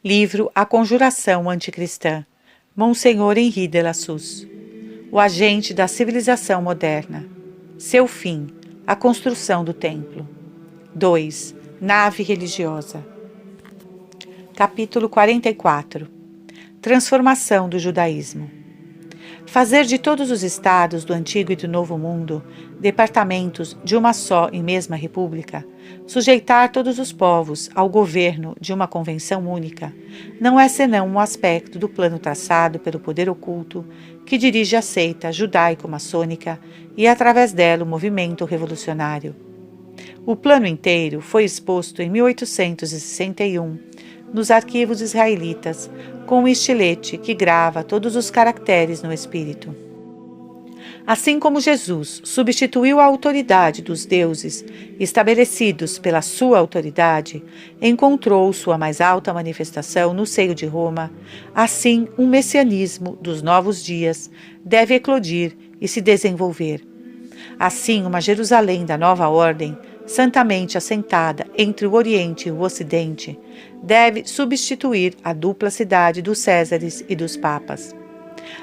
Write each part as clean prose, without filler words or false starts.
Livro A Conjuração Anticristã, Monsenhor Henri de Lassus. O agente da civilização moderna. Seu fim, a construção do templo. 2. Nave religiosa. Capítulo 44. Transformação do judaísmo. Fazer de todos os estados do Antigo e do Novo Mundo departamentos de uma só e mesma república, sujeitar todos os povos ao governo de uma convenção única, não é senão um aspecto do plano traçado pelo poder oculto que dirige a seita judaico-maçônica e, através dela, o movimento revolucionário. O plano inteiro foi exposto em 1861 nos arquivos israelitas, com um estilete que grava todos os caracteres no espírito. Assim como Jesus substituiu a autoridade dos deuses estabelecidos pela sua autoridade, encontrou sua mais alta manifestação no seio de Roma, assim um messianismo dos novos dias deve eclodir e se desenvolver. Assim, uma Jerusalém da nova ordem, santamente assentada entre o Oriente e o Ocidente, deve substituir a dupla cidade dos Césares e dos Papas.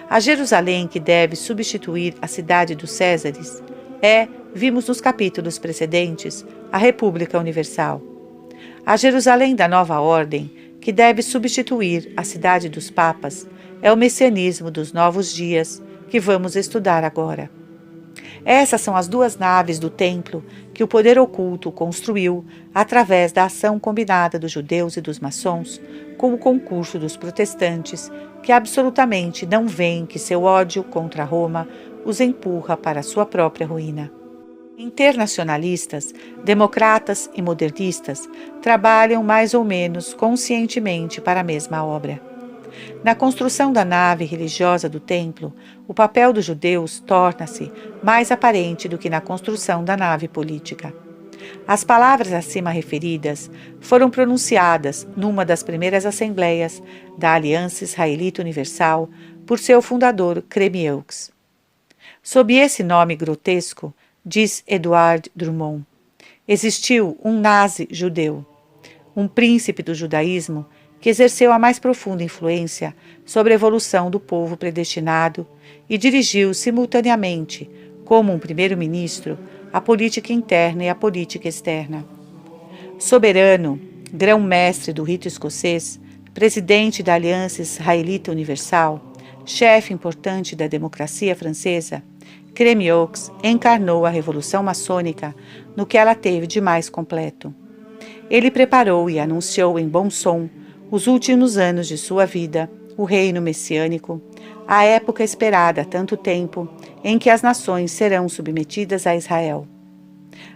A Jerusalém que deve substituir a cidade dos Césares vimos nos capítulos precedentes, a República Universal. A Jerusalém da nova ordem, que deve substituir a cidade dos Papas, é o messianismo dos novos dias, que vamos estudar agora. Essas são as duas naves do templo que o poder oculto construiu através da ação combinada dos judeus e dos maçons com o concurso dos protestantes, que absolutamente não veem que seu ódio contra Roma os empurra para sua própria ruína. Internacionalistas, democratas e modernistas trabalham mais ou menos conscientemente para a mesma obra. Na construção da nave religiosa do templo, o papel dos judeus torna-se mais aparente do que na construção da nave política. As palavras acima referidas foram pronunciadas numa das primeiras assembleias da Aliança Israelita Universal por seu fundador Kremieux. Sob esse nome grotesco, diz Edward Drummond, existiu um nazi judeu, um príncipe do judaísmo que exerceu a mais profunda influência sobre a evolução do povo predestinado e dirigiu simultaneamente, como um primeiro-ministro, a política interna e a política externa. Soberano, grão-mestre do rito escocês, presidente da Aliança Israelita Universal, chefe importante da democracia francesa, Kremieux encarnou a Revolução Maçônica no que ela teve de mais completo. Ele preparou e anunciou em bom som os últimos anos de sua vida, o reino messiânico, a época esperada há tanto tempo em que as nações serão submetidas a Israel.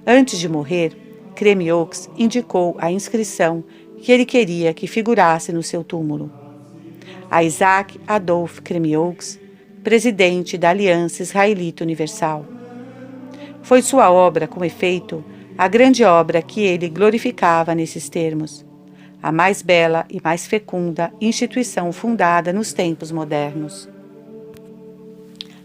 Antes de morrer, Kremieux indicou a inscrição que ele queria que figurasse no seu túmulo. A Isaac Adolphe Kremieux, presidente da Aliança Israelita Universal. Foi sua obra, com efeito, a grande obra que ele glorificava nesses termos, a mais bela e mais fecunda instituição fundada nos tempos modernos.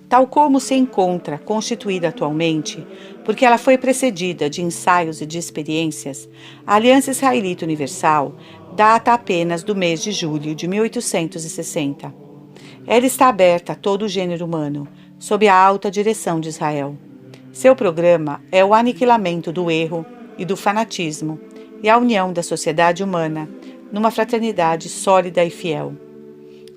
Tal como se encontra constituída atualmente, porque ela foi precedida de ensaios e de experiências, a Aliança Israelita Universal data apenas do mês de julho de 1860. Ela está aberta a todo o gênero humano, sob a alta direção de Israel. Seu programa é o aniquilamento do erro e do fanatismo e a união da sociedade humana numa fraternidade sólida e fiel.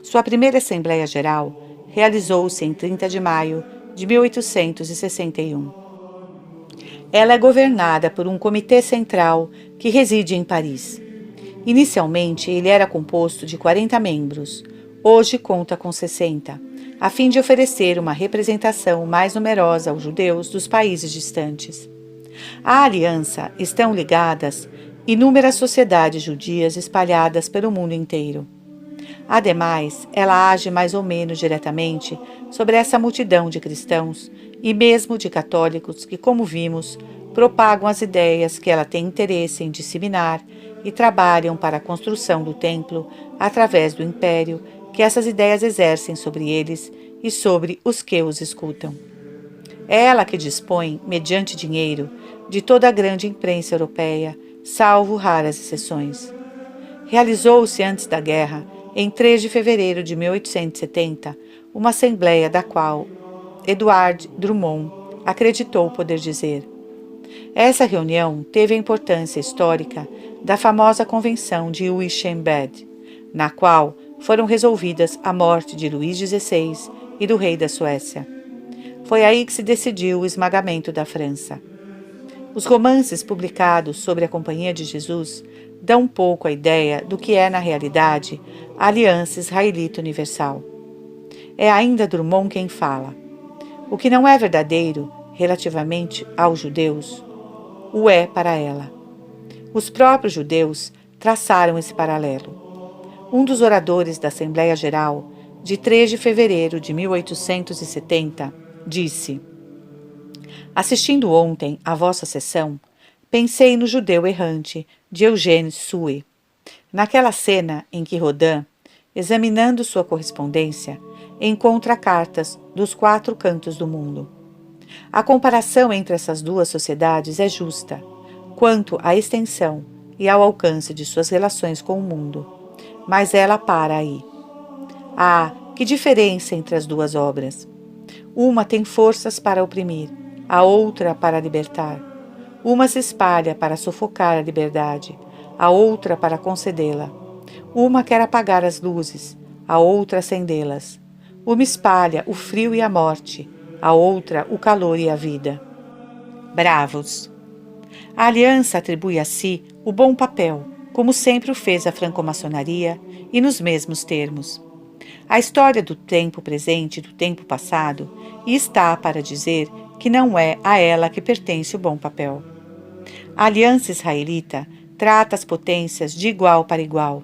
Sua primeira Assembleia Geral realizou-se em 30 de maio de 1861. Ela é governada por um comitê central que reside em Paris. Inicialmente, ele era composto de 40 membros. Hoje conta com 60, a fim de oferecer uma representação mais numerosa aos judeus dos países distantes. À aliança estão ligadas inúmeras sociedades judias espalhadas pelo mundo inteiro. Ademais, ela age mais ou menos diretamente sobre essa multidão de cristãos e mesmo de católicos que, como vimos, propagam as ideias que ela tem interesse em disseminar e trabalham para a construção do templo através do império que essas ideias exercem sobre eles e sobre os que os escutam. É ela que dispõe, mediante dinheiro, de toda a grande imprensa europeia, salvo raras exceções. Realizou-se antes da guerra, em 3 de fevereiro de 1870, uma assembleia da qual Edward Drummond acreditou poder dizer. Essa reunião teve a importância histórica da famosa Convenção de Wittenberg, na qual foram resolvidas a morte de Luís XVI e do rei da Suécia. Foi aí que se decidiu o esmagamento da França. Os romances publicados sobre a Companhia de Jesus dão um pouco a ideia do que é, na realidade, a Aliança Israelita Universal. É ainda Drummond quem fala. O que não é verdadeiro relativamente aos judeus, o é para ela. Os próprios judeus traçaram esse paralelo. Um dos oradores da Assembleia Geral, de 3 de fevereiro de 1870, disse: assistindo ontem à vossa sessão, pensei no judeu errante de Eugène Sue. Naquela cena em que Rodin, examinando sua correspondência, encontra cartas dos 4 cantos do mundo. A comparação entre essas duas sociedades é justa, quanto à extensão e ao alcance de suas relações com o mundo, mas ela para aí. Ah, que diferença entre as duas obras! Uma tem forças para oprimir, a outra para libertar. Uma se espalha para sufocar a liberdade, a outra para concedê-la. Uma quer apagar as luzes, a outra acendê-las. Uma espalha o frio e a morte, a outra o calor e a vida. Bravos! A aliança atribui a si o bom papel, como sempre o fez a franco-maçonaria, e nos mesmos termos. A história do tempo presente e do tempo passado está para dizer que não é a ela que pertence o bom papel. A aliança israelita trata as potências de igual para igual.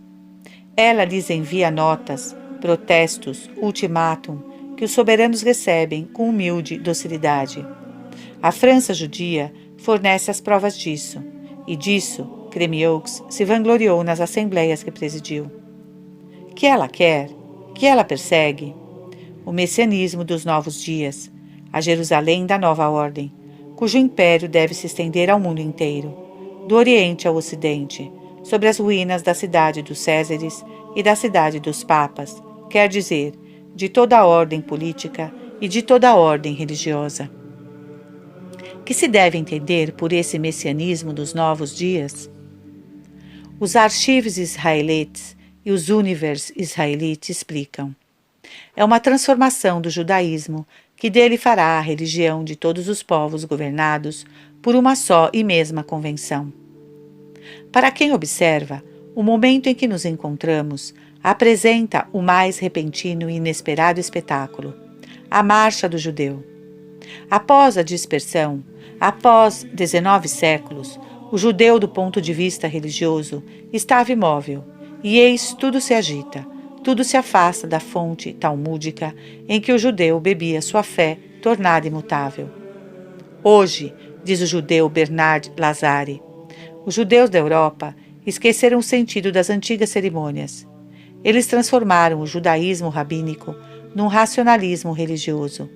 Ela lhes envia notas, protestos, ultimátum, que os soberanos recebem com humilde docilidade. A França judia fornece as provas disso, e disso Crémieux se vangloriou nas assembleias que presidiu. Que ela quer? Que ela persegue? O messianismo dos novos dias, a Jerusalém da nova ordem, cujo império deve se estender ao mundo inteiro, do Oriente ao Ocidente, sobre as ruínas da cidade dos Césares e da cidade dos Papas, quer dizer, de toda a ordem política e de toda a ordem religiosa. Que se deve entender por esse messianismo dos novos dias? Os archivos israelites e os Univers israelites explicam. É uma transformação do judaísmo que dele fará a religião de todos os povos governados por uma só e mesma convenção. Para quem observa, o momento em que nos encontramos apresenta o mais repentino e inesperado espetáculo, a marcha do judeu. Após a dispersão, após 19 séculos, o judeu, do ponto de vista religioso, estava imóvel, e eis tudo se agita, tudo se afasta da fonte talmúdica em que o judeu bebia sua fé tornada imutável. Hoje, diz o judeu Bernard Lazare, os judeus da Europa esqueceram o sentido das antigas cerimônias. Eles transformaram o judaísmo rabínico num racionalismo religioso.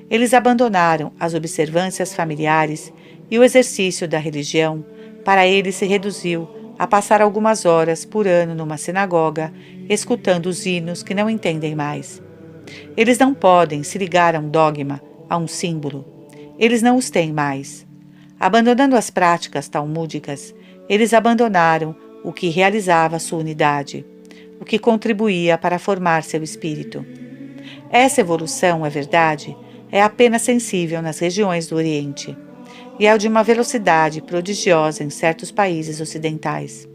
Eles abandonaram as observâncias familiares e o exercício da religião para eles se reduziu a passar algumas horas por ano numa sinagoga, escutando os hinos que não entendem mais. Eles não podem se ligar a um dogma, a um símbolo. Eles não os têm mais. Abandonando as práticas talmúdicas, eles abandonaram o que realizava sua unidade, o que contribuía para formar seu espírito. Essa evolução, é verdade, é apenas sensível nas regiões do Oriente, e é de uma velocidade prodigiosa em certos países ocidentais.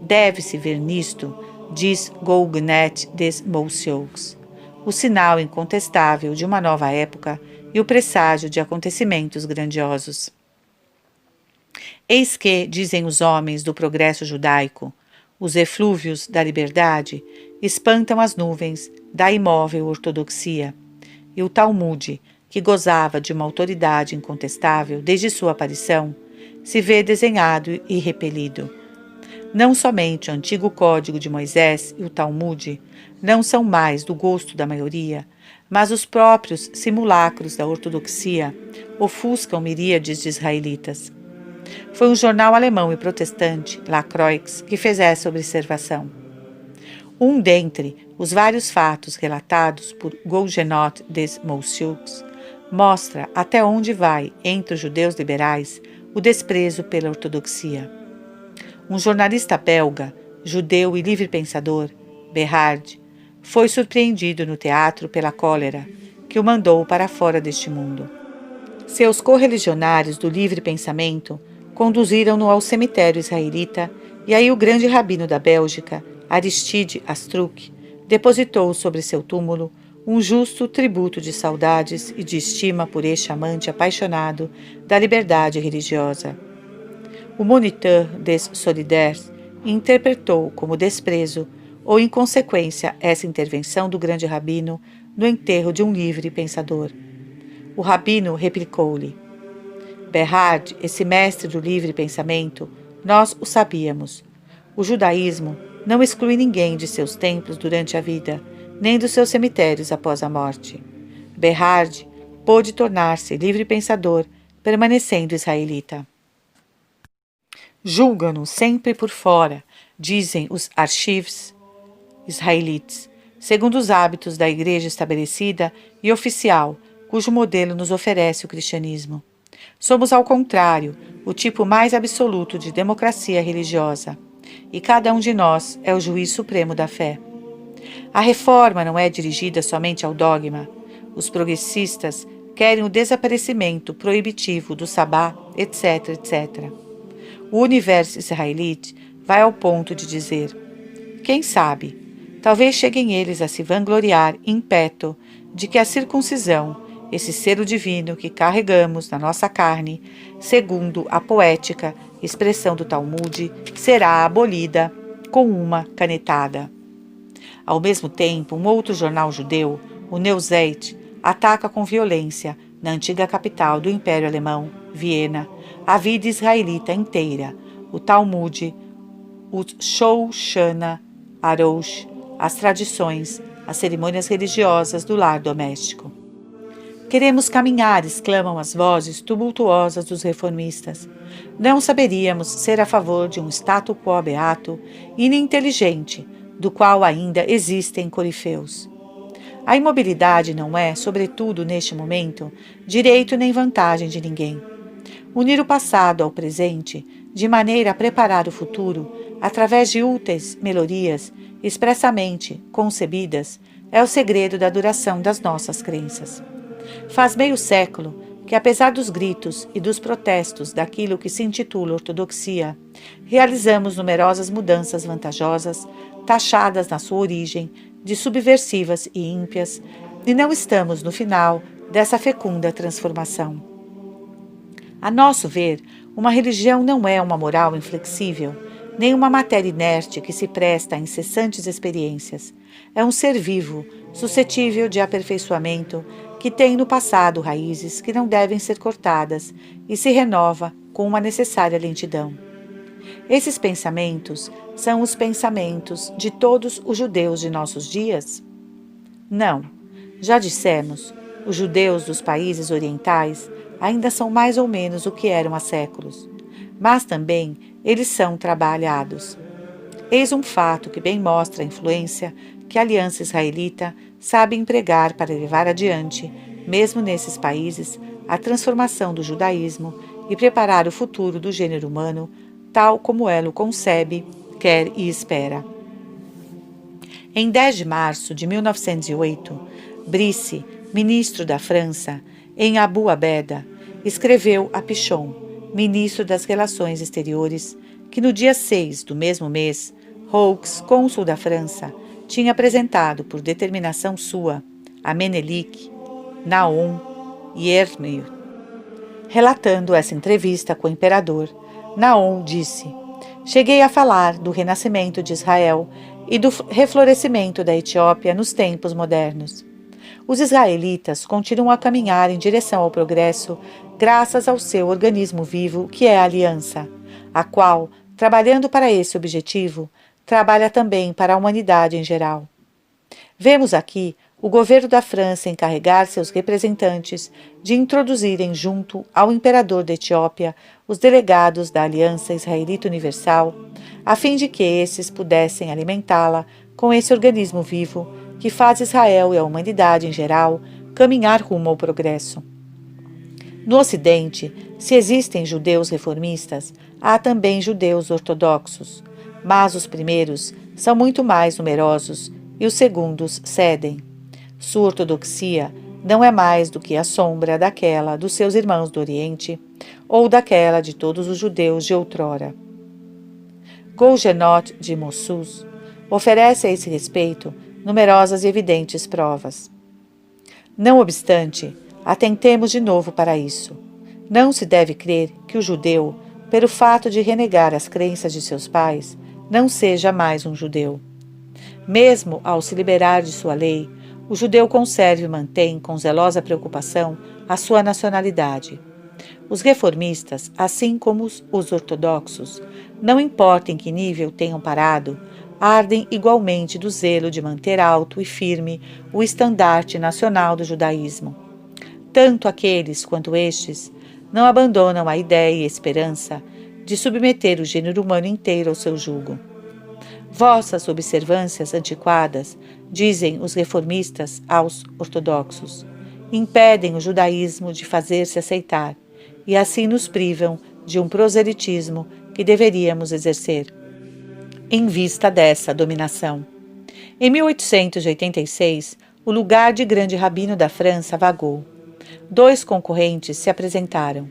Deve-se ver nisto, diz Gougnet des Mousseaux, o sinal incontestável de uma nova época e o presságio de acontecimentos grandiosos. Eis que, dizem os homens do progresso judaico, os eflúvios da liberdade espantam as nuvens da imóvel ortodoxia, e o Talmude, que gozava de uma autoridade incontestável desde sua aparição, se vê desenhado e repelido. Não somente o antigo Código de Moisés e o Talmude não são mais do gosto da maioria, mas os próprios simulacros da ortodoxia ofuscam miríades de israelitas. Foi um jornal alemão e protestante, La Croix, que fez essa observação. Um dentre os vários fatos relatados por Gougenot des Moussucs mostra até onde vai, entre os judeus liberais, o desprezo pela ortodoxia. Um jornalista belga, judeu e livre-pensador, Berhard, foi surpreendido no teatro pela cólera, que o mandou para fora deste mundo. Seus correligionários do livre pensamento conduziram-no ao cemitério israelita e aí o grande rabino da Bélgica, Aristide Astruc, depositou sobre seu túmulo um justo tributo de saudades e de estima por este amante apaixonado da liberdade religiosa. O Moniteur des Solidaires interpretou como desprezo ou inconsequência essa intervenção do grande rabino no enterro de um livre pensador. O rabino replicou-lhe: Berhard, esse mestre do livre pensamento, nós o sabíamos. O judaísmo não exclui ninguém de seus templos durante a vida, nem dos seus cemitérios após a morte. Berhard pôde tornar-se livre pensador, permanecendo israelita. Julgam-no sempre por fora, dizem os archives israelites, segundo os hábitos da igreja estabelecida e oficial, cujo modelo nos oferece o cristianismo. Somos, ao contrário, o tipo mais absoluto de democracia religiosa, e cada um de nós é o juiz supremo da fé. A reforma não é dirigida somente ao dogma. Os progressistas querem o desaparecimento proibitivo do sabá, etc., etc. O universo israelite vai ao ponto de dizer: quem sabe, talvez cheguem eles a se vangloriar in petto de que a circuncisão, esse selo divino que carregamos na nossa carne, segundo a poética expressão do Talmude, será abolida com uma canetada. Ao mesmo tempo, um outro jornal judeu, o Neuzeit, ataca com violência, na antiga capital do Império Alemão, Viena, a vida israelita inteira, o Talmude, o Shoushana Aroush, as tradições, as cerimônias religiosas do lar doméstico. Queremos caminhar, exclamam as vozes tumultuosas dos reformistas. Não saberíamos ser a favor de um statu quo beato e ininteligente, do qual ainda existem corifeus. A imobilidade não é, sobretudo neste momento, direito nem vantagem de ninguém. Unir o passado ao presente, de maneira a preparar o futuro, através de úteis melhorias expressamente concebidas, é o segredo da duração das nossas crenças. Faz meio século que, apesar dos gritos e dos protestos daquilo que se intitula ortodoxia, realizamos numerosas mudanças vantajosas, taxadas na sua origem de subversivas e ímpias, e não estamos no final dessa fecunda transformação. A nosso ver, uma religião não é uma moral inflexível, nem uma matéria inerte que se presta a incessantes experiências. É um ser vivo, suscetível de aperfeiçoamento, que tem no passado raízes que não devem ser cortadas e se renova com uma necessária lentidão. Esses pensamentos são os pensamentos de todos os judeus de nossos dias? Não. Já dissemos, os judeus dos países orientais ainda são mais ou menos o que eram há séculos, mas também eles são trabalhados. Eis um fato que bem mostra a influência que a Aliança Israelita sabe empregar para levar adiante, mesmo nesses países, a transformação do judaísmo e preparar o futuro do gênero humano, tal como ela o concebe, quer e espera. Em 10 de março de 1908, Brice, ministro da França, em Abu Abeda, escreveu a Pichon, ministro das Relações Exteriores, que no dia 6 do mesmo mês, Roux, cônsul da França, tinha apresentado por determinação sua a Menelik, Naum e Ermil. Relatando essa entrevista com o imperador, Naum disse: cheguei a falar do renascimento de Israel e do reflorescimento da Etiópia nos tempos modernos. Os israelitas continuam a caminhar em direção ao progresso graças ao seu organismo vivo, que é a Aliança, a qual, trabalhando para esse objetivo, trabalha também para a humanidade em geral. Vemos aqui o governo da França encarregar seus representantes de introduzirem junto ao imperador da Etiópia os delegados da Aliança Israelita Universal, a fim de que esses pudessem alimentá-la com esse organismo vivo que faz Israel e a humanidade em geral caminhar rumo ao progresso. No Ocidente, se existem judeus reformistas, há também judeus ortodoxos, mas os primeiros são muito mais numerosos e os segundos cedem. Sua ortodoxia não é mais do que a sombra daquela dos seus irmãos do Oriente ou daquela de todos os judeus de outrora. Golgenot de Mossul oferece a esse respeito numerosas e evidentes provas. Não obstante, atentemos de novo para isso. Não se deve crer que o judeu, pelo fato de renegar as crenças de seus pais, não seja mais um judeu. Mesmo ao se liberar de sua lei, o judeu conserva e mantém com zelosa preocupação a sua nacionalidade. Os reformistas, assim como os ortodoxos, não importa em que nível tenham parado, ardem igualmente do zelo de manter alto e firme o estandarte nacional do judaísmo. Tanto aqueles quanto estes não abandonam a ideia e a esperança de submeter o gênero humano inteiro ao seu jugo. Vossas observâncias antiquadas, dizem os reformistas aos ortodoxos, impedem o judaísmo de fazer-se aceitar, e assim nos privam de um proselitismo que deveríamos exercer. Em vista dessa dominação. Em 1886, o lugar de grande rabino da França vagou. 2 concorrentes se apresentaram.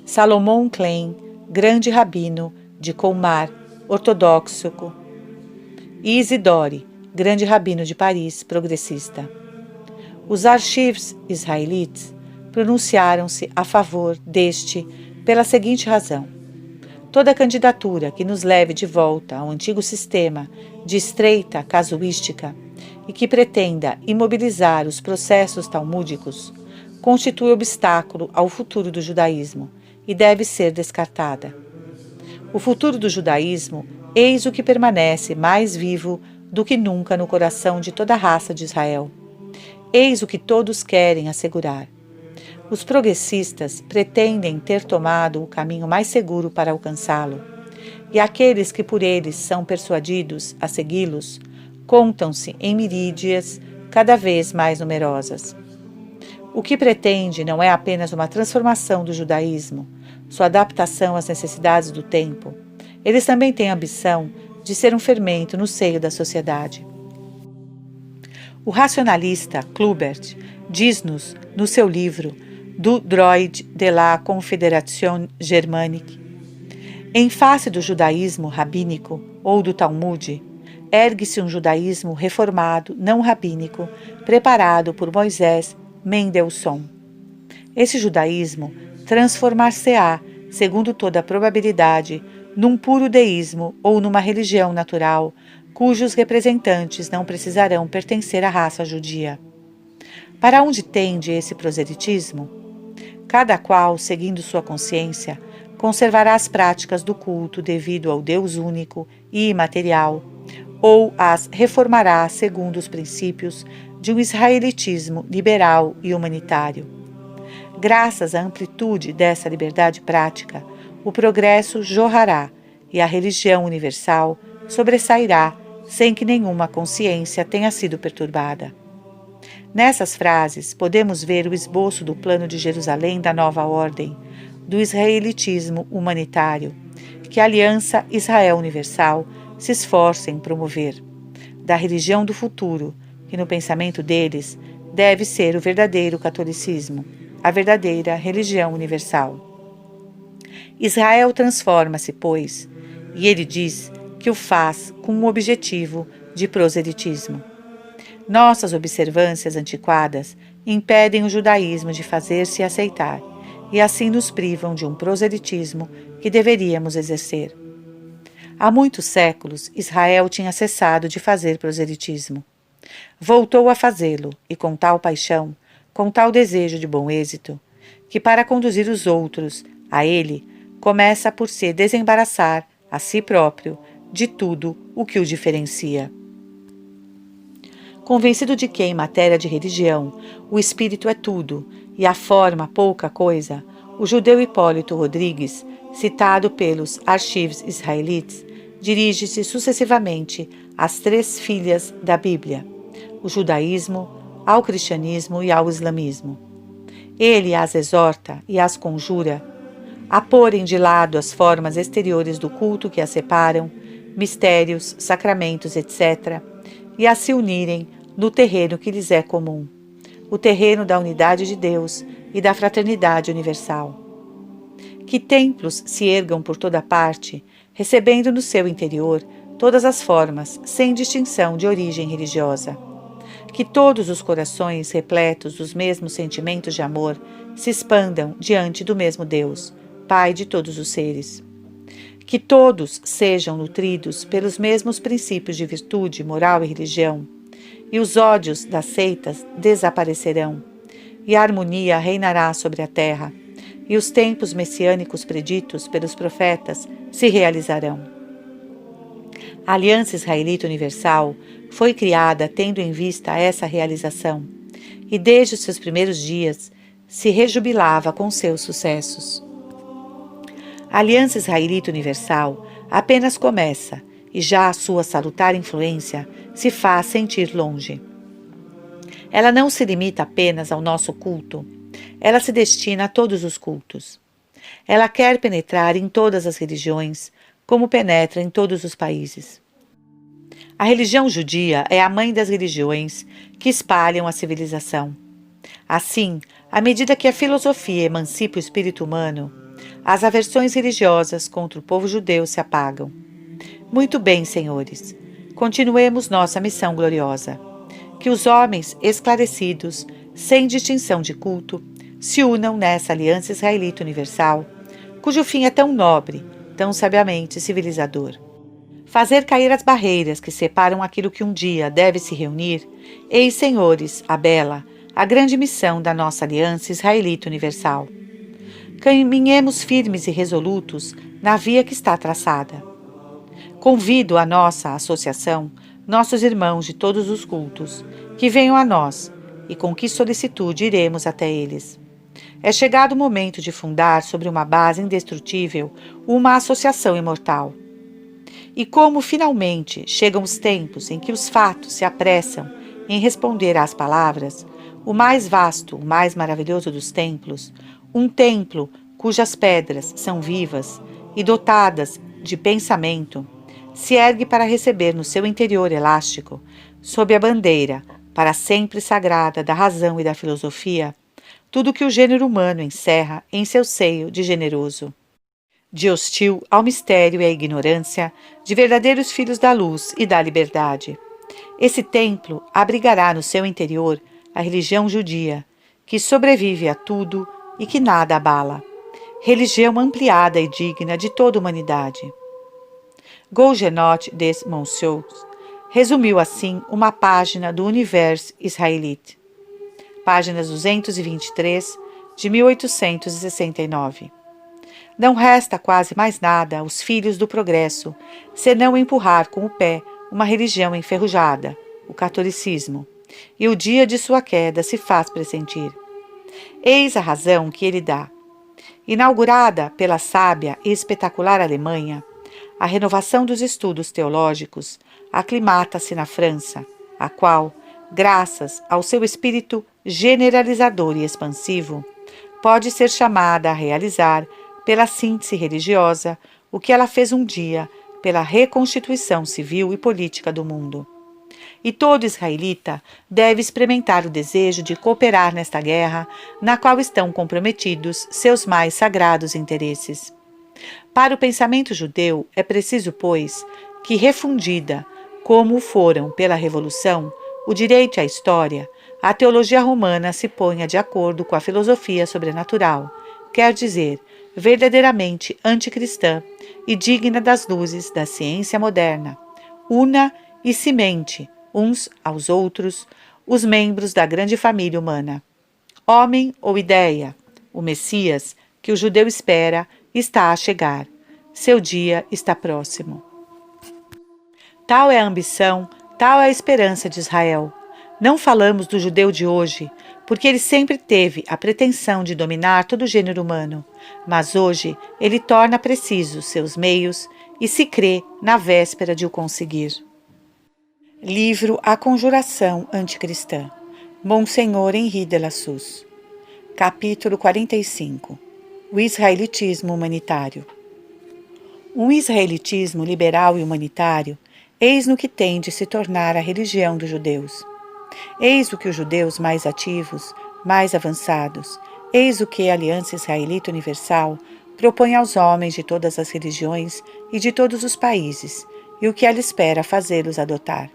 Salomon Klein, grande rabino de Colmar, ortodoxo, e Isidore, grande rabino de Paris, progressista. Os archives israelites pronunciaram-se a favor deste pela seguinte razão: toda candidatura que nos leve de volta ao antigo sistema de estreita casuística e que pretenda imobilizar os processos talmúdicos constitui obstáculo ao futuro do judaísmo e deve ser descartada. O futuro do judaísmo, eis o que permanece mais vivo do que nunca no coração de toda a raça de Israel. Eis o que todos querem assegurar. Os progressistas pretendem ter tomado o caminho mais seguro para alcançá-lo, e aqueles que por eles são persuadidos a segui-los contam-se em miríades cada vez mais numerosas. O que pretende não é apenas uma transformação do judaísmo, sua adaptação às necessidades do tempo. Eles também têm a ambição de ser um fermento no seio da sociedade. O racionalista Klubert diz-nos, no seu livro Du Droit de la Confédération Germanique, em face do judaísmo rabínico ou do Talmud, ergue-se um judaísmo reformado, não rabínico, preparado por Moisés Mendelssohn. Esse judaísmo transformar-se-á, segundo toda a probabilidade, num puro deísmo ou numa religião natural, cujos representantes não precisarão pertencer à raça judia. Para onde tende esse proselitismo? Cada qual, seguindo sua consciência, conservará as práticas do culto devido ao Deus único e imaterial, ou as reformará segundo os princípios de um israelitismo liberal e humanitário. Graças à amplitude dessa liberdade prática, o progresso jorrará e a religião universal sobressairá sem que nenhuma consciência tenha sido perturbada. Nessas frases, podemos ver o esboço do plano de Jerusalém da nova ordem, do israelitismo humanitário, que a Aliança Israel Universal se esforça em promover, da religião do futuro, que no pensamento deles deve ser o verdadeiro catolicismo, a verdadeira religião universal. Israel transforma-se, pois, e ele diz que o faz com um objetivo de proselitismo. Nossas observâncias antiquadas impedem o judaísmo de fazer-se aceitar e assim nos privam de um proselitismo que deveríamos exercer. Há muitos séculos, Israel tinha cessado de fazer proselitismo. Voltou a fazê-lo e com tal paixão, com tal desejo de bom êxito, que para conduzir os outros a ele, começa por se desembaraçar a si próprio de tudo o que o diferencia. convencido de que, em matéria de religião, o espírito é tudo e a forma pouca coisa, o judeu Hipólito Rodrigues, citado pelos archivos israelitas, dirige-se sucessivamente às 3 filhas da Bíblia, o judaísmo, ao cristianismo e ao islamismo. Ele as exorta e as conjura a porem de lado as formas exteriores do culto que as separam, mistérios, sacramentos, etc., e a se unirem no terreno que lhes é comum, o terreno da unidade de Deus e da fraternidade universal. Que templos se ergam por toda parte, recebendo no seu interior todas as formas, sem distinção de origem religiosa. Que todos os corações repletos dos mesmos sentimentos de amor se expandam diante do mesmo Deus, Pai de todos os seres. Que todos sejam nutridos pelos mesmos princípios de virtude, moral e religião, e os ódios das seitas desaparecerão, e a harmonia reinará sobre a terra, e os tempos messiânicos preditos pelos profetas se realizarão. A Aliança Israelita Universal foi criada tendo em vista essa realização, e desde os seus primeiros dias se rejubilava com seus sucessos. A Aliança Israelita Universal apenas começa, e já a sua salutar influência se faz sentir longe. Ela não se limita apenas ao nosso culto, ela se destina a todos os cultos. Ela quer penetrar em todas as religiões, como penetra em todos os países. A religião judia é a mãe das religiões que espalham a civilização. Assim, à medida que a filosofia emancipa o espírito humano, as aversões religiosas contra o povo judeu se apagam. Muito bem, senhores, continuemos nossa missão gloriosa. Que os homens esclarecidos, sem distinção de culto, se unam nessa aliança israelita universal, cujo fim é tão nobre, tão sabiamente civilizador. Fazer cair as barreiras que separam aquilo que um dia deve se reunir, eis, senhores, a bela, a grande missão da nossa aliança israelita universal. Caminhemos firmes e resolutos na via que está traçada. Convido a nossa associação, nossos irmãos de todos os cultos, que venham a nós, e com que solicitude iremos até eles. É chegado o momento de fundar sobre uma base indestrutível uma associação imortal. E como finalmente chegam os tempos em que os fatos se apressam em responder às palavras, o mais vasto, o mais maravilhoso dos templos, um templo cujas pedras são vivas e dotadas de pensamento, se ergue para receber no seu interior elástico, sob a bandeira, para sempre sagrada da razão e da filosofia, tudo que o gênero humano encerra em seu seio de generoso, de hostil ao mistério e à ignorância, de verdadeiros filhos da luz e da liberdade. Esse templo abrigará no seu interior a religião judia, que sobrevive a tudo e que nada abala. Religião ampliada e digna de toda a humanidade. Gougenot des Monceaux resumiu assim uma página do Universo Israelite. Páginas 223, de 1869. Não resta quase mais nada aos filhos do progresso, senão empurrar com o pé uma religião enferrujada, o catolicismo, e o dia de sua queda se faz pressentir. Eis a razão que ele dá. Inaugurada pela sábia e espetacular Alemanha, a renovação dos estudos teológicos aclimata-se na França, a qual, graças ao seu espírito generalizador e expansivo, pode ser chamada a realizar, pela síntese religiosa, o que ela fez um dia pela reconstituição civil e política do mundo. E todo israelita deve experimentar o desejo de cooperar nesta guerra, na qual estão comprometidos seus mais sagrados interesses. Para o pensamento judeu é preciso, pois, que refundida, como o foram pela Revolução, o direito à história, a teologia romana se ponha de acordo com a filosofia sobrenatural, quer dizer, verdadeiramente anticristã e digna das luzes da ciência moderna, una e cimente, uns aos outros, os membros da grande família humana. Homem ou ideia, o Messias, que o judeu espera, está a chegar. Seu dia está próximo. Tal é a ambição, tal é a esperança de Israel. Não falamos do judeu de hoje, porque ele sempre teve a pretensão de dominar todo o gênero humano, mas hoje ele torna precisos seus meios e se crê na véspera de o conseguir. Livro A Conjuração Anticristã, Monsenhor Henri de Lassus. Capítulo 45. O israelitismo humanitário. Um israelitismo liberal e humanitário, eis no que tem de se tornar a religião dos judeus. Eis o que os judeus mais ativos, mais avançados, eis o que a Aliança Israelita Universal propõe aos homens de todas as religiões e de todos os países, e o que ela espera fazê-los adotar.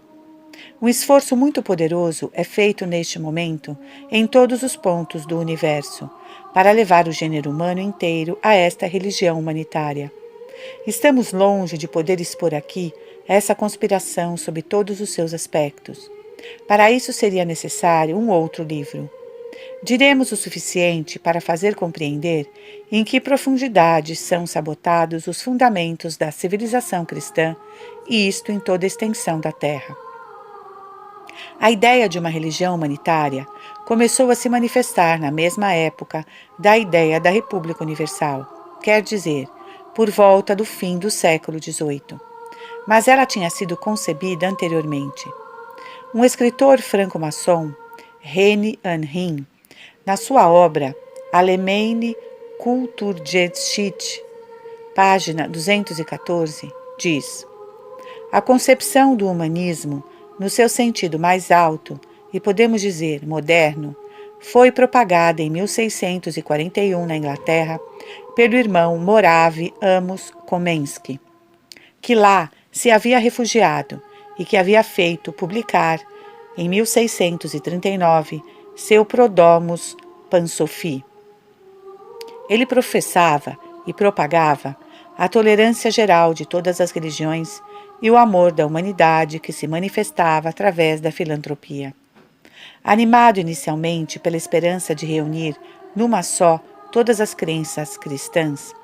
Um esforço muito poderoso é feito neste momento em todos os pontos do universo, para levar o gênero humano inteiro a esta religião humanitária. Estamos longe de poder expor aqui essa conspiração sob todos os seus aspectos. Para isso seria necessário um outro livro. Diremos o suficiente para fazer compreender em que profundidade são sabotados os fundamentos da civilização cristã, e isto em toda a extensão da terra. A ideia de uma religião humanitária começou a se manifestar na mesma época da ideia da República Universal, quer dizer, por volta do fim do século XVIII. Mas ela tinha sido concebida anteriormente. Um escritor franco-maçom, René Anhin, na sua obra Allgemeine Kulturgeschichte, página 214, diz: a concepção do humanismo, no seu sentido mais alto, e podemos dizer moderno, foi propagada em 1641 na Inglaterra pelo irmão Morave Amos Komensky, que lá se havia refugiado e que havia feito publicar, em 1639, seu Prodromus Pansophi. Ele professava e propagava a tolerância geral de todas as religiões e o amor da humanidade que se manifestava através da filantropia. Animado inicialmente pela esperança de reunir numa só todas as crenças cristãs,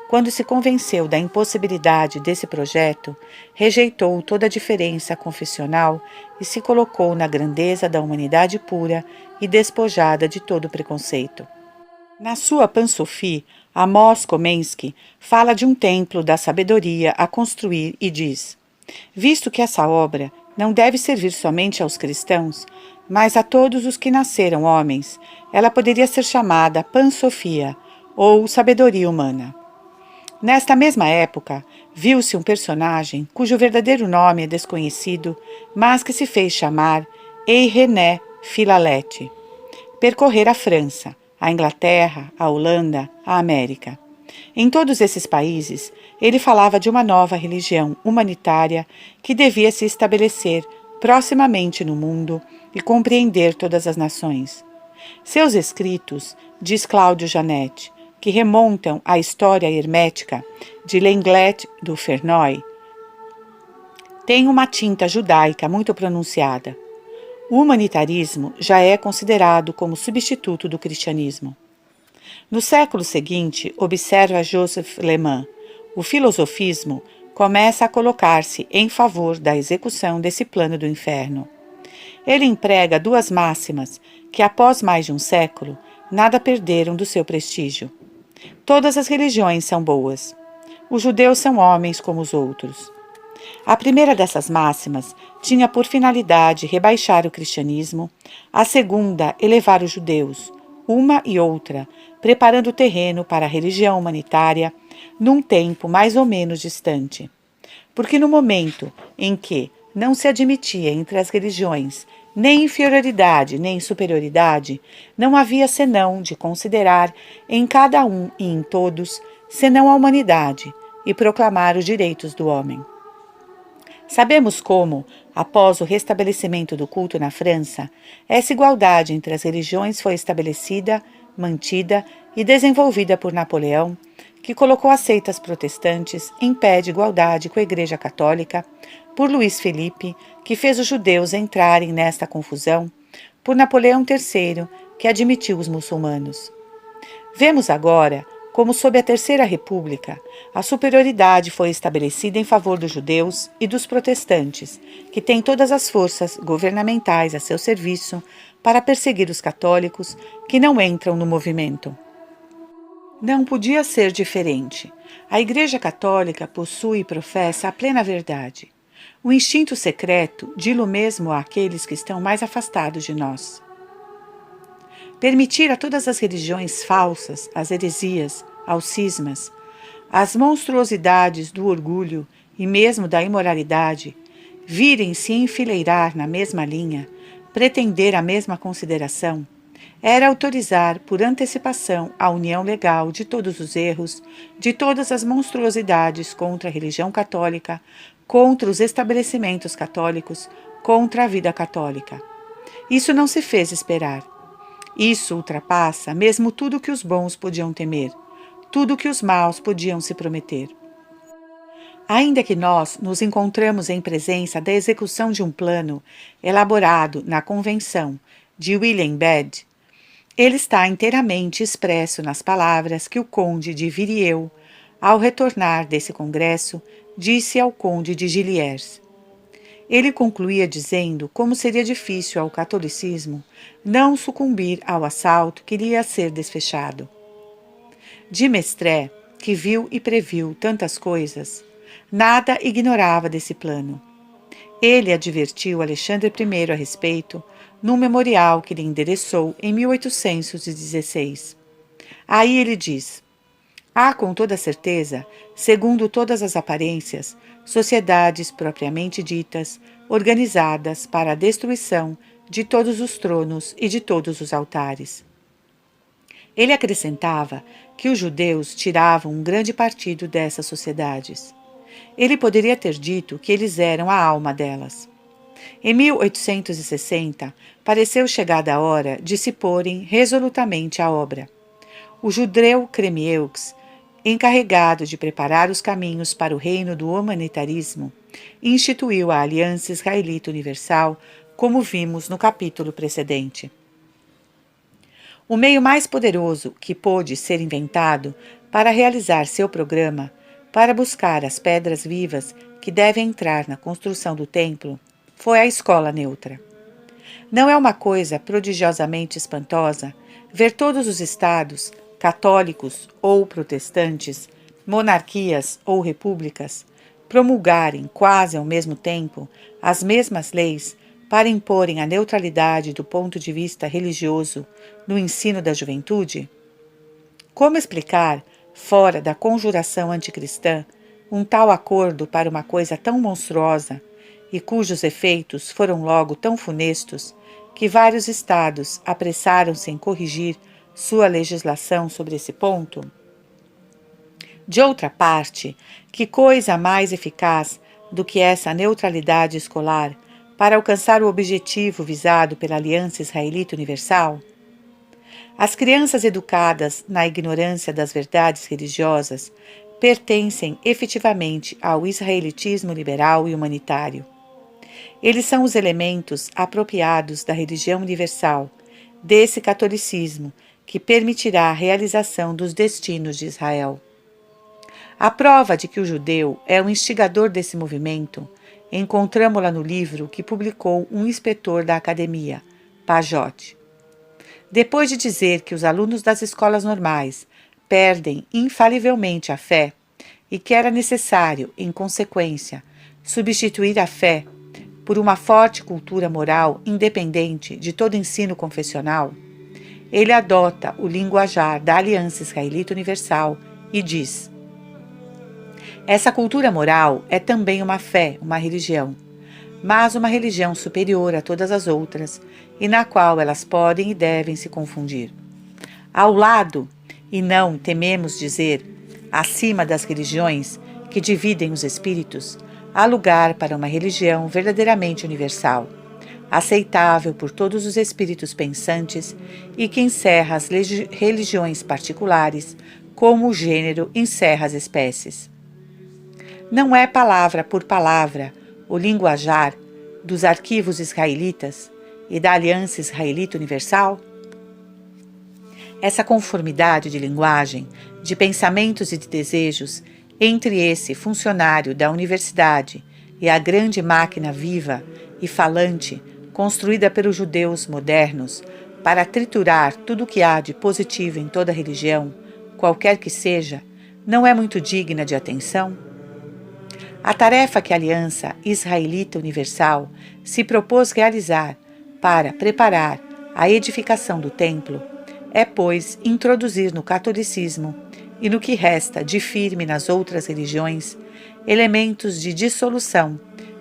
quando se convenceu da impossibilidade desse projeto, rejeitou toda a diferença confessional e se colocou na grandeza da humanidade pura e despojada de todo preconceito. Na sua Pansophi, Amos Komensky fala de um templo da sabedoria a construir e diz: visto que essa obra não deve servir somente aos cristãos, mas a todos os que nasceram homens, ela poderia ser chamada Pansofia, ou sabedoria humana. Nesta mesma época, viu-se um personagem cujo verdadeiro nome é desconhecido, mas que se fez chamar René Philalette, percorrer a França, a Inglaterra, a Holanda, a América. Em todos esses países, ele falava de uma nova religião humanitária que devia se estabelecer proximamente no mundo e compreender todas as nações. Seus escritos, diz Cláudio Janetti, que remontam à história hermética de Lenglet du Fernoy, têm uma tinta judaica muito pronunciada. O humanitarismo já é considerado como substituto do cristianismo. No século seguinte, observa Joseph Leman, o filosofismo começa a colocar-se em favor da execução desse plano do inferno. Ele emprega duas máximas que, após mais de um século, nada perderam do seu prestígio. Todas as religiões são boas. Os judeus são homens como os outros. A primeira dessas máximas tinha por finalidade rebaixar o cristianismo, a segunda, elevar os judeus, uma e outra, preparando o terreno para a religião humanitária num tempo mais ou menos distante. Porque no momento em que não se admitia entre as religiões nem inferioridade nem superioridade, não havia senão de considerar em cada um e em todos, senão a humanidade, e proclamar os direitos do homem. Sabemos como, após o restabelecimento do culto na França, essa igualdade entre as religiões foi estabelecida, mantida e desenvolvida por Napoleão, que colocou as seitas protestantes em pé de igualdade com a Igreja Católica, por Luís Felipe, que fez os judeus entrarem nesta confusão, por Napoleão III, que admitiu os muçulmanos. Vemos agora como sob a Terceira República, a superioridade foi estabelecida em favor dos judeus e dos protestantes, que têm todas as forças governamentais a seu serviço para perseguir os católicos que não entram no movimento. Não podia ser diferente. A Igreja Católica possui e professa a plena verdade. O instinto secreto dilo mesmo àqueles que estão mais afastados de nós. Permitir a todas as religiões falsas, as heresias, aos cismas, as monstruosidades do orgulho e mesmo da imoralidade, virem se enfileirar na mesma linha, pretender a mesma consideração, era autorizar por antecipação a união legal de todos os erros, de todas as monstruosidades contra a religião católica, contra os estabelecimentos católicos, contra a vida católica. Isso não se fez esperar. Isso ultrapassa mesmo tudo que os bons podiam temer, tudo que os maus podiam se prometer. Ainda que nós nos encontramos em presença da execução de um plano elaborado na Convenção de William Bede, ele está inteiramente expresso nas palavras que o conde de Virieu, ao retornar desse congresso, disse ao conde de Gilliers. Ele concluía dizendo como seria difícil ao catolicismo não sucumbir ao assalto que iria ser desfechado. De Maistre, que viu e previu tantas coisas, nada ignorava desse plano. Ele advertiu Alexandre I a respeito num memorial que lhe endereçou em 1816. Aí ele diz: há com toda certeza, segundo todas as aparências, sociedades propriamente ditas, organizadas para a destruição de todos os tronos e de todos os altares. Ele acrescentava que os judeus tiravam um grande partido dessas sociedades. Ele poderia ter dito que eles eram a alma delas. Em 1860, pareceu chegada a hora de se porem resolutamente à obra. O judeu Kremieux, encarregado de preparar os caminhos para o reino do humanitarismo, instituiu a Aliança Israelita Universal, como vimos no capítulo precedente. O meio mais poderoso que pôde ser inventado para realizar seu programa, para buscar as pedras vivas que devem entrar na construção do templo, foi a escola neutra. Não é uma coisa prodigiosamente espantosa ver todos os estados, católicos ou protestantes, monarquias ou repúblicas, promulgarem quase ao mesmo tempo as mesmas leis para imporem a neutralidade do ponto de vista religioso no ensino da juventude? Como explicar, fora da conjuração anticristã, um tal acordo para uma coisa tão monstruosa e cujos efeitos foram logo tão funestos que vários estados apressaram-se em corrigir sua legislação sobre esse ponto? De outra parte, que coisa mais eficaz do que essa neutralidade escolar para alcançar o objetivo visado pela Aliança Israelita Universal? As crianças educadas na ignorância das verdades religiosas pertencem efetivamente ao israelitismo liberal e humanitário. Eles são os elementos apropriados da religião universal, desse catolicismo que permitirá a realização dos destinos de Israel. A prova de que o judeu é o instigador desse movimento encontramo-la no livro que publicou um inspetor da academia, Pajot. Depois de dizer que os alunos das escolas normais perdem infalivelmente a fé e que era necessário, em consequência, substituir a fé por uma forte cultura moral independente de todo ensino confessional, ele adota o linguajar da Aliança Israelita Universal e diz: essa cultura moral é também uma fé, uma religião, mas uma religião superior a todas as outras e na qual elas podem e devem se confundir. Ao lado, e não, tememos dizer, acima das religiões que dividem os espíritos, há lugar para uma religião verdadeiramente universal, aceitável por todos os espíritos pensantes e que encerra as religiões particulares como o gênero encerra as espécies. Não é palavra por palavra o linguajar dos arquivos israelitas e da Aliança Israelita Universal? Essa conformidade de linguagem, de pensamentos e de desejos entre esse funcionário da universidade e a grande máquina viva e falante construída pelos judeus modernos para triturar tudo o que há de positivo em toda religião, qualquer que seja, não é muito digna de atenção? A tarefa que a Aliança Israelita Universal se propôs realizar para preparar a edificação do templo é, pois, introduzir no catolicismo e no que resta de firme nas outras religiões elementos de dissolução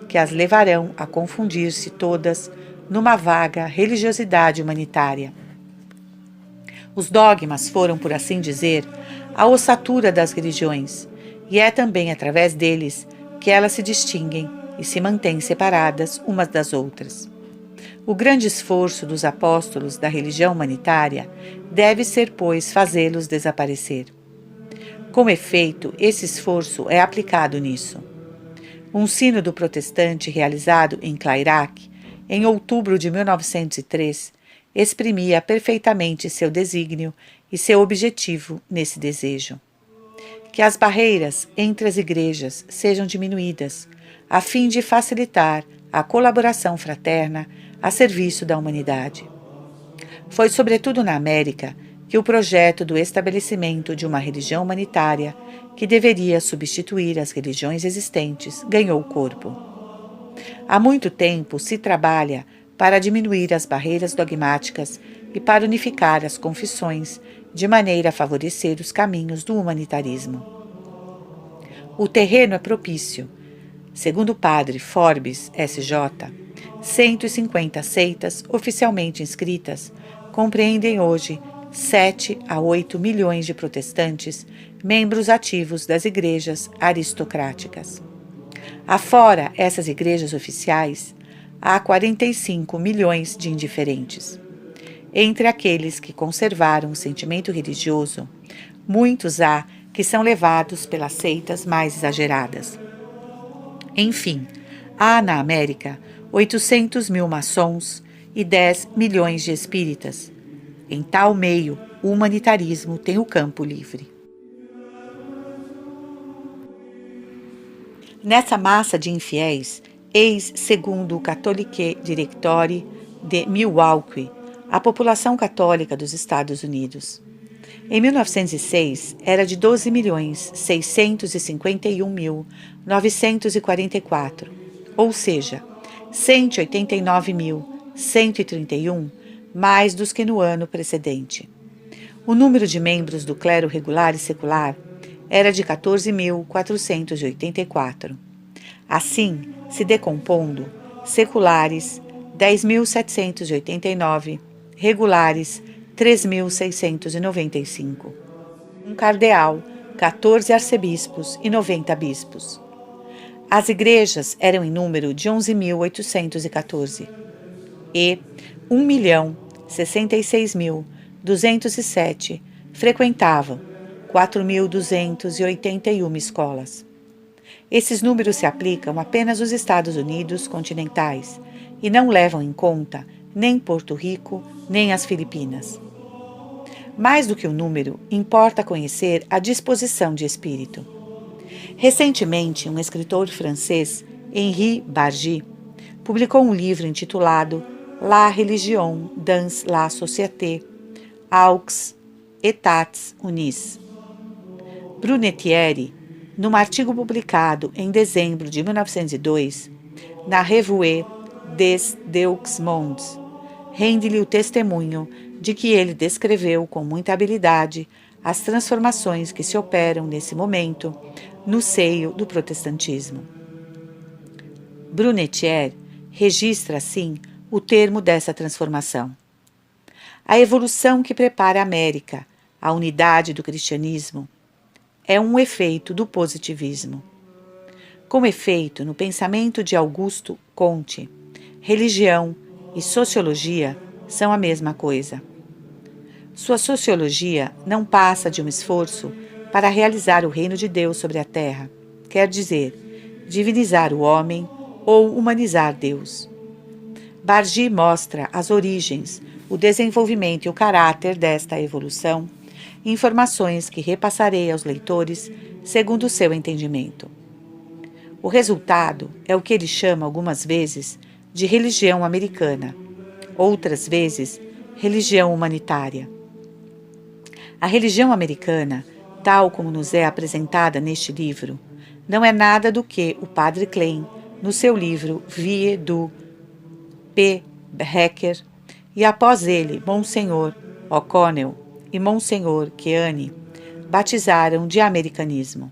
que as levarão a confundir-se todas numa vaga religiosidade humanitária. Os dogmas foram, por assim dizer, a ossatura das religiões, e é também através deles que elas se distinguem e se mantêm separadas umas das outras. O grande esforço dos apóstolos da religião humanitária deve ser, pois, fazê-los desaparecer. Com efeito, esse esforço é aplicado nisso. Um sínodo protestante realizado em Clairac, em outubro de 1903, exprimia perfeitamente seu desígnio e seu objetivo nesse desejo. Que as barreiras entre as igrejas sejam diminuídas, a fim de facilitar a colaboração fraterna a serviço da humanidade. Foi sobretudo na América que o projeto do estabelecimento de uma religião humanitária, que deveria substituir as religiões existentes, ganhou corpo. Há muito tempo se trabalha para diminuir as barreiras dogmáticas e para unificar as confissões, de maneira a favorecer os caminhos do humanitarismo. O terreno é propício. Segundo o padre Forbes, S.J., 150 seitas oficialmente inscritas compreendem hoje 7 a 8 milhões de protestantes, membros ativos das igrejas aristocráticas. Afora essas igrejas oficiais, há 45 milhões de indiferentes. Entre aqueles que conservaram o sentimento religioso, muitos há que são levados pelas seitas mais exageradas. Enfim, há na América 800 mil maçons e 10 milhões de espíritas. Em tal meio, o humanitarismo tem o campo livre. Nessa massa de infiéis, eis, segundo o Catholique Directory de Milwaukee, a população católica dos Estados Unidos. Em 1906, era de 12.651.944, ou seja, 189.131 mais dos que no ano precedente. O número de membros do clero regular e secular era de 14.484. Assim, se decompondo, seculares 10.789, regulares 3.695. Um cardeal, 14 arcebispos e 90 bispos. As igrejas eram em número de 11.814 e 1.066.207 frequentavam 4.281 escolas. Esses números se aplicam apenas aos Estados Unidos continentais e não levam em conta nem Porto Rico, nem as Filipinas. Mais do que o número, importa conhecer a disposição de espírito. Recentemente, um escritor francês, Henri Bargy, publicou um livro intitulado La religion dans la société, aux états unis. Brunetière, num artigo publicado em dezembro de 1902, na Revue des Deux Mondes, rende-lhe o testemunho de que ele descreveu com muita habilidade as transformações que se operam nesse momento no seio do protestantismo. Brunetière registra, assim, o termo dessa transformação. A evolução que prepara a América, a unidade do cristianismo, é um efeito do positivismo. Com efeito, no pensamento de Augusto Comte, religião e sociologia são a mesma coisa. Sua sociologia não passa de um esforço para realizar o reino de Deus sobre a terra, quer dizer, divinizar o homem ou humanizar Deus. Bargy mostra as origens o desenvolvimento e o caráter desta evolução, informações que repassarei aos leitores segundo o seu entendimento. O resultado é o que ele chama algumas vezes de religião americana, outras vezes religião humanitária. A religião americana, tal como nos é apresentada neste livro, não é nada do que o Padre Klein, no seu livro Vie du P. Hecker, e após ele, Monsenhor O'Connell e Monsenhor Keane, batizaram de americanismo.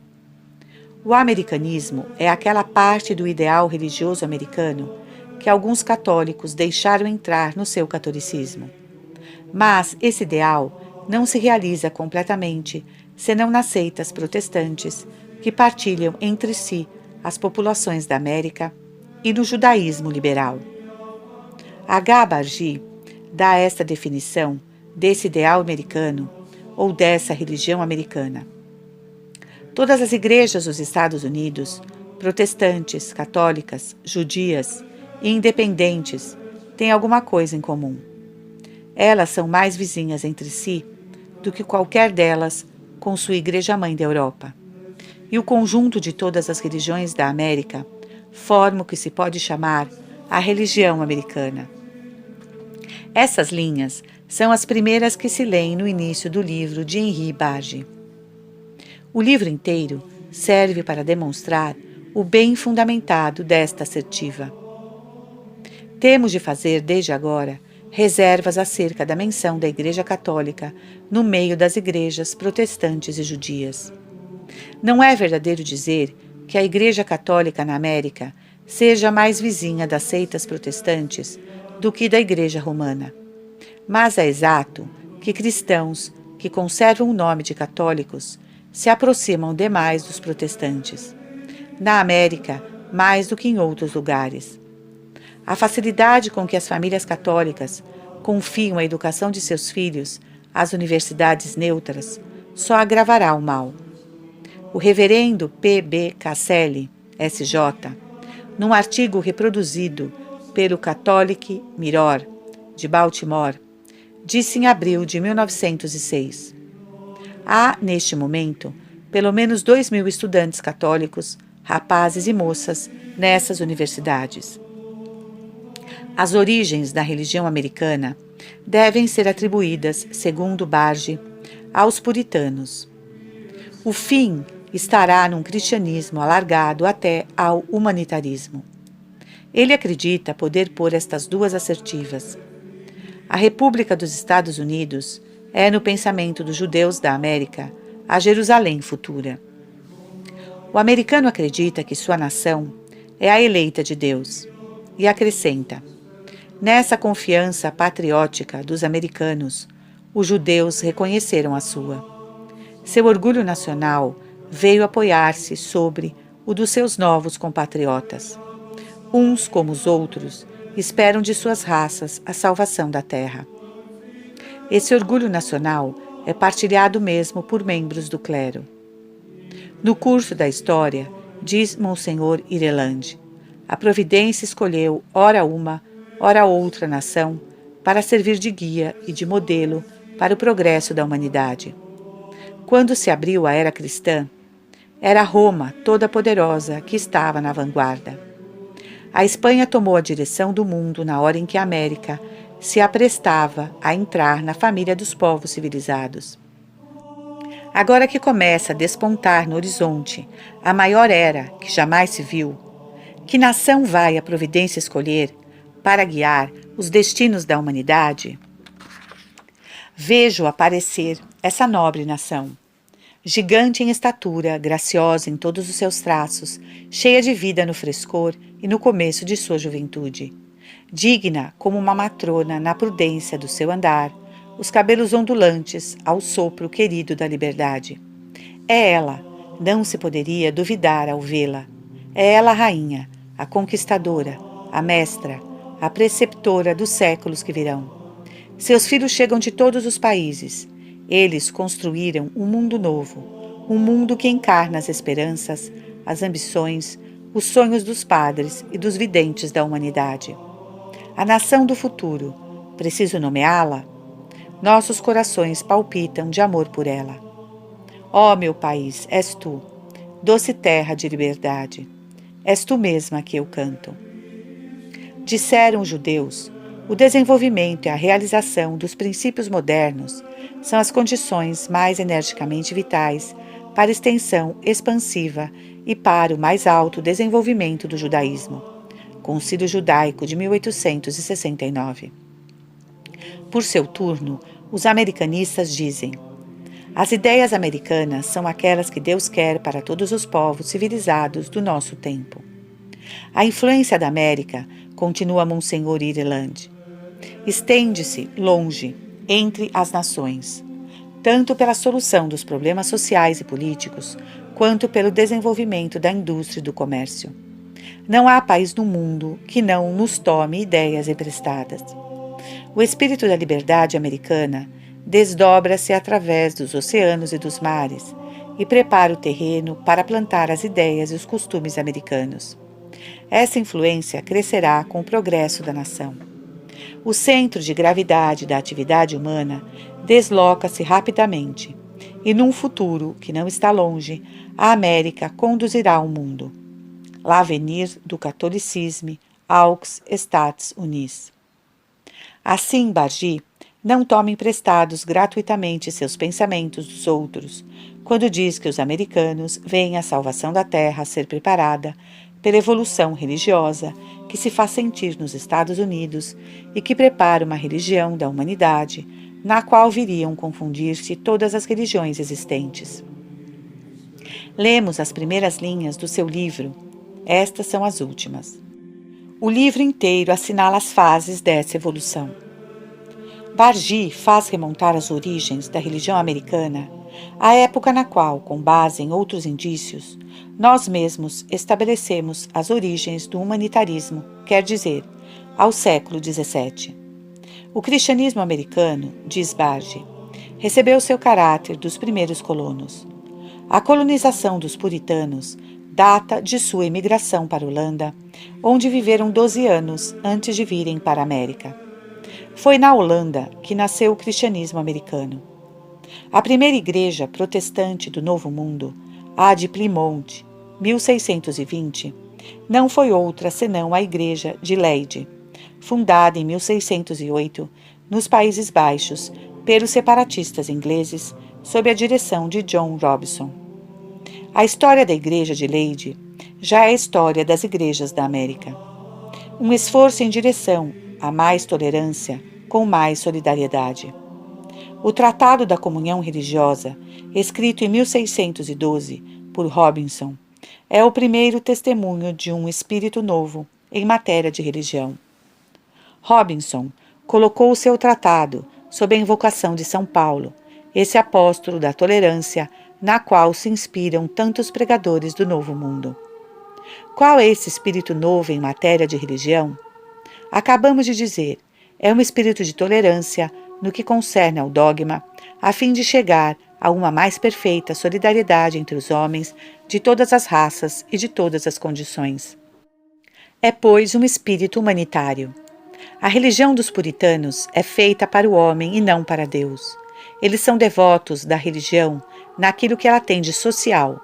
O americanismo é aquela parte do ideal religioso americano que alguns católicos deixaram entrar no seu catolicismo. Mas esse ideal não se realiza completamente senão nas seitas protestantes que partilham entre si as populações da América e no judaísmo liberal. H. Bargi dá esta definição desse ideal americano ou dessa religião americana. Todas as igrejas dos Estados Unidos, protestantes, católicas, judias e independentes, têm alguma coisa em comum. Elas são mais vizinhas entre si do que qualquer delas com sua igreja-mãe da Europa. E o conjunto de todas as religiões da América forma o que se pode chamar a religião americana. Essas linhas são as primeiras que se leem no início do livro de Henri Bargi. O livro inteiro serve para demonstrar o bem fundamentado desta assertiva. Temos de fazer, desde agora, reservas acerca da menção da Igreja Católica no meio das igrejas protestantes e judias. Não é verdadeiro dizer que a Igreja Católica na América seja mais vizinha das seitas protestantes do que da Igreja Romana. Mas é exato que cristãos que conservam o nome de católicos se aproximam demais dos protestantes. Na América, mais do que em outros lugares. A facilidade com que as famílias católicas confiam a educação de seus filhos às universidades neutras só agravará o mal. O reverendo P. B. Casselli, S.J., num artigo reproduzido pelo Catholic Mirror, de Baltimore, disse em abril de 1906: há, neste momento, pelo menos 2.000 estudantes católicos, rapazes e moças, nessas universidades. As origens da religião americana devem ser atribuídas, segundo Bargi, aos puritanos. O fim estará num cristianismo alargado até ao humanitarismo. Ele acredita poder pôr estas duas assertivas. A República dos Estados Unidos é, no pensamento dos judeus da América, a Jerusalém futura. O americano acredita que sua nação é a eleita de Deus e acrescenta: nessa confiança patriótica dos americanos, os judeus reconheceram a sua. Seu orgulho nacional veio apoiar-se sobre o dos seus novos compatriotas. Uns, como os outros, esperam de suas raças a salvação da terra. Esse orgulho nacional é partilhado mesmo por membros do clero. No curso da história, diz Monsenhor Ireland, a providência escolheu ora uma, ora outra nação para servir de guia e de modelo para o progresso da humanidade. Quando se abriu a era cristã, era Roma toda poderosa que estava na vanguarda. A Espanha tomou a direção do mundo na hora em que a América se aprestava a entrar na família dos povos civilizados. Agora que começa a despontar no horizonte a maior era que jamais se viu, que nação vai a providência escolher para guiar os destinos da humanidade? Vejo aparecer essa nobre nação, gigante em estatura, graciosa em todos os seus traços, cheia de vida no frescor e no começo de sua juventude, digna como uma matrona na prudência do seu andar, os cabelos ondulantes ao sopro querido da liberdade. É ela, não se poderia duvidar ao vê-la. É ela a rainha, a conquistadora, a mestra, a preceptora dos séculos que virão. Seus filhos chegam de todos os países. Eles construíram um mundo novo, um mundo que encarna as esperanças, as ambições, os sonhos dos padres e dos videntes da humanidade. A nação do futuro, Preciso nomeá-la? Nossos corações palpitam de amor por ela. Ó meu país, és tu, doce terra de liberdade. És tu mesma que eu canto. Disseram os judeus, o desenvolvimento e a realização dos princípios modernos são as condições mais energicamente vitais para a extensão expansiva e para o mais alto desenvolvimento do judaísmo. Concílio Judaico de 1869. Por seu turno, os americanistas dizem: as ideias americanas são aquelas que Deus quer para todos os povos civilizados do nosso tempo. A influência da América, continua Monsenhor Ireland, estende-se longe entre as nações, tanto pela solução dos problemas sociais e políticos, quanto pelo desenvolvimento da indústria e do comércio. Não há país no mundo que não nos tome ideias emprestadas. O espírito da liberdade americana desdobra-se através dos oceanos e dos mares e prepara o terreno para plantar as ideias e os costumes americanos. Essa influência crescerá com o progresso da nação. O centro de gravidade da atividade humana desloca-se rapidamente e, num futuro que não está longe, a América conduzirá o mundo. L'avenir du catolicisme aux États-Unis. Assim, Bargy não toma emprestados gratuitamente seus pensamentos dos outros, quando diz que os americanos veem a salvação da Terra a ser preparada pela evolução religiosa que se faz sentir nos Estados Unidos e que prepara uma religião da humanidade, na qual viriam confundir-se todas as religiões existentes. Lemos as primeiras linhas do seu livro. Estas são as últimas. O livro inteiro assinala as fases dessa evolução. Bargy faz remontar as origens da religião americana à época na qual, com base em outros indícios, nós mesmos estabelecemos as origens do humanitarismo, quer dizer, ao século XVII. O cristianismo americano, diz Bargy, recebeu seu caráter dos primeiros colonos. A colonização dos puritanos data de sua imigração para a Holanda, onde viveram 12 anos antes de virem para a América. Foi na Holanda que nasceu o cristianismo americano. A primeira igreja protestante do Novo Mundo, a de Plymouth, 1620, não foi outra senão a Igreja de Leyde, fundada em 1608 nos Países Baixos pelos separatistas ingleses sob a direção de John Robinson. A história da Igreja de Leyde já é a história das igrejas da América. Um esforço em direção a mais tolerância com mais solidariedade. O Tratado da Comunhão Religiosa, escrito em 1612 por Robinson, é o primeiro testemunho de um espírito novo em matéria de religião. Robinson colocou o seu tratado sob a invocação de São Paulo, esse apóstolo da tolerância na qual se inspiram tantos pregadores do Novo Mundo. Qual é esse espírito novo em matéria de religião? Acabamos de dizer, é um espírito de tolerância no que concerne ao dogma, a fim de chegar a uma mais perfeita solidariedade entre os homens de todas as raças e de todas as condições. É, pois, um espírito humanitário. A religião dos puritanos é feita para o homem e não para Deus. Eles são devotos da religião naquilo que ela tem de social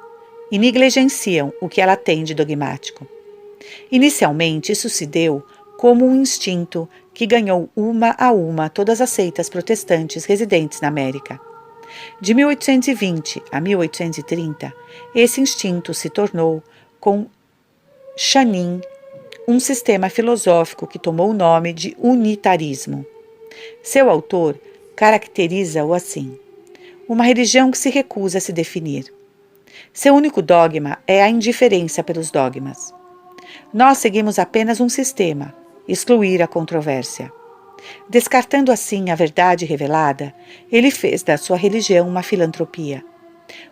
e negligenciam o que ela tem de dogmático. Inicialmente, isso se deu como um instinto que ganhou uma a uma todas as seitas protestantes residentes na América. De 1820 a 1830, esse instinto se tornou, com Channin, um sistema filosófico que tomou o nome de unitarismo. Seu autor caracteriza-o assim: uma religião que se recusa a se definir. Seu único dogma é a indiferença pelos dogmas. Nós seguimos apenas um sistema, excluir a controvérsia. Descartando assim a verdade revelada, ele fez da sua religião uma filantropia,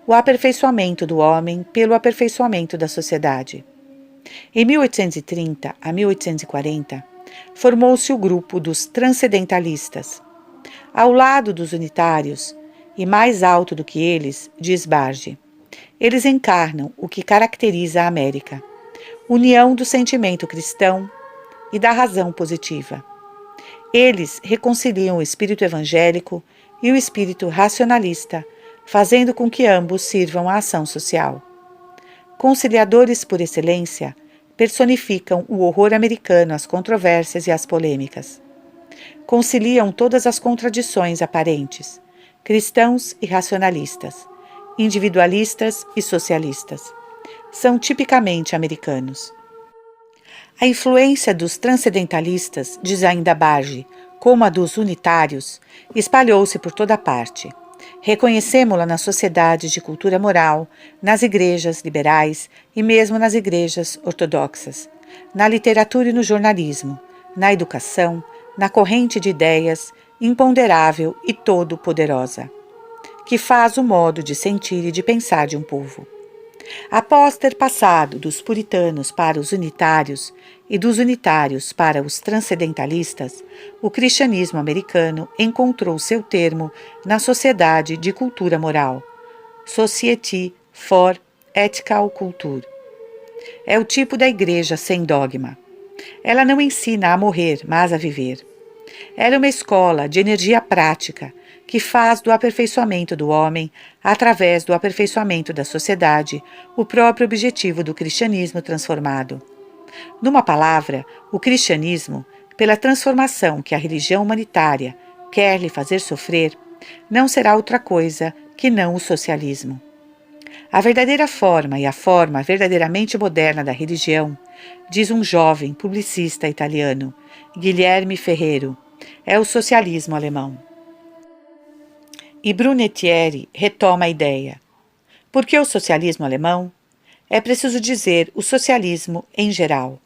o aperfeiçoamento do homem pelo aperfeiçoamento da sociedade. Em 1830 a 1840, formou-se o grupo dos transcendentalistas. Ao lado dos unitários, e mais alto do que eles, diz Bargy, eles encarnam o que caracteriza a América, união do sentimento cristão e da razão positiva. Eles reconciliam o espírito evangélico e o espírito racionalista, fazendo com que ambos sirvam à ação social. Conciliadores por excelência, personificam o horror americano às controvérsias e às polêmicas. Conciliam todas as contradições aparentes, cristãos e racionalistas, individualistas e socialistas. São tipicamente americanos. A influência dos transcendentalistas, diz ainda Bage, como a dos unitários, espalhou-se por toda parte. Reconhecemo-la nas sociedades de cultura moral, nas igrejas liberais e mesmo nas igrejas ortodoxas, na literatura e no jornalismo, na educação, na corrente de ideias imponderável e todo-poderosa, que faz o modo de sentir e de pensar de um povo. Após ter passado dos puritanos para os unitários e dos unitários para os transcendentalistas, o cristianismo americano encontrou seu termo na Sociedade de Cultura Moral, Society for Ethical Culture. É o tipo da igreja sem dogma. Ela não ensina a morrer, mas a viver. Ela é uma escola de energia prática, que faz do aperfeiçoamento do homem, através do aperfeiçoamento da sociedade, o próprio objetivo do cristianismo transformado. Numa palavra, o cristianismo, pela transformação que a religião humanitária quer lhe fazer sofrer, não será outra coisa que não o socialismo. A verdadeira forma e a forma verdadeiramente moderna da religião, diz um jovem publicista italiano, Guilherme Ferrero, é o socialismo alemão. E Brunetieri retoma a ideia. Por que o socialismo alemão? É preciso dizer o socialismo em geral.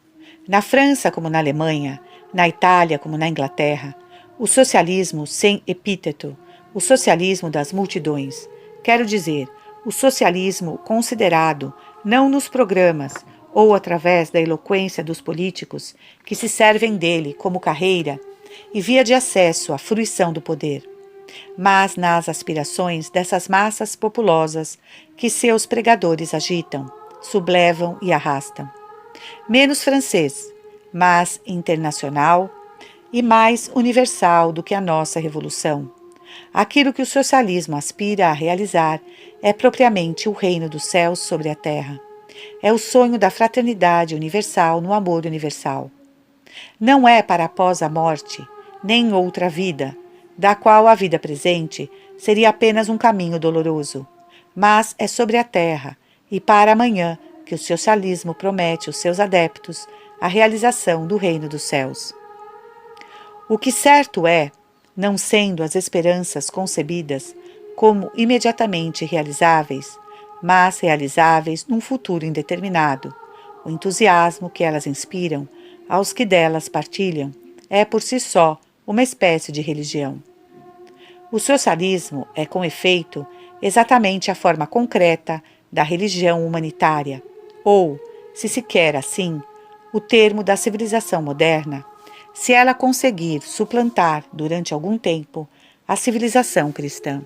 Na França como na Alemanha, na Itália como na Inglaterra, o socialismo sem epíteto, o socialismo das multidões, quero dizer, o socialismo considerado não nos programas ou através da eloquência dos políticos que se servem dele como carreira e via de acesso à fruição do poder, mas nas aspirações dessas massas populosas que seus pregadores agitam, sublevam e arrastam. Menos francês, mas internacional e mais universal do que a nossa revolução. Aquilo que o socialismo aspira a realizar é propriamente o reino dos céus sobre a terra. É o sonho da fraternidade universal no amor universal. Não é para após a morte, nem outra vida, da qual a vida presente seria apenas um caminho doloroso, mas é sobre a terra e para amanhã que o socialismo promete aos seus adeptos a realização do reino dos céus. O que certo é, não sendo as esperanças concebidas como imediatamente realizáveis, mas realizáveis num futuro indeterminado, o entusiasmo que elas inspiram aos que delas partilham é por si só uma espécie de religião. O socialismo é, com efeito, exatamente a forma concreta da religião humanitária, ou, se quer assim, o termo da civilização moderna, se ela conseguir suplantar, durante algum tempo, a civilização cristã.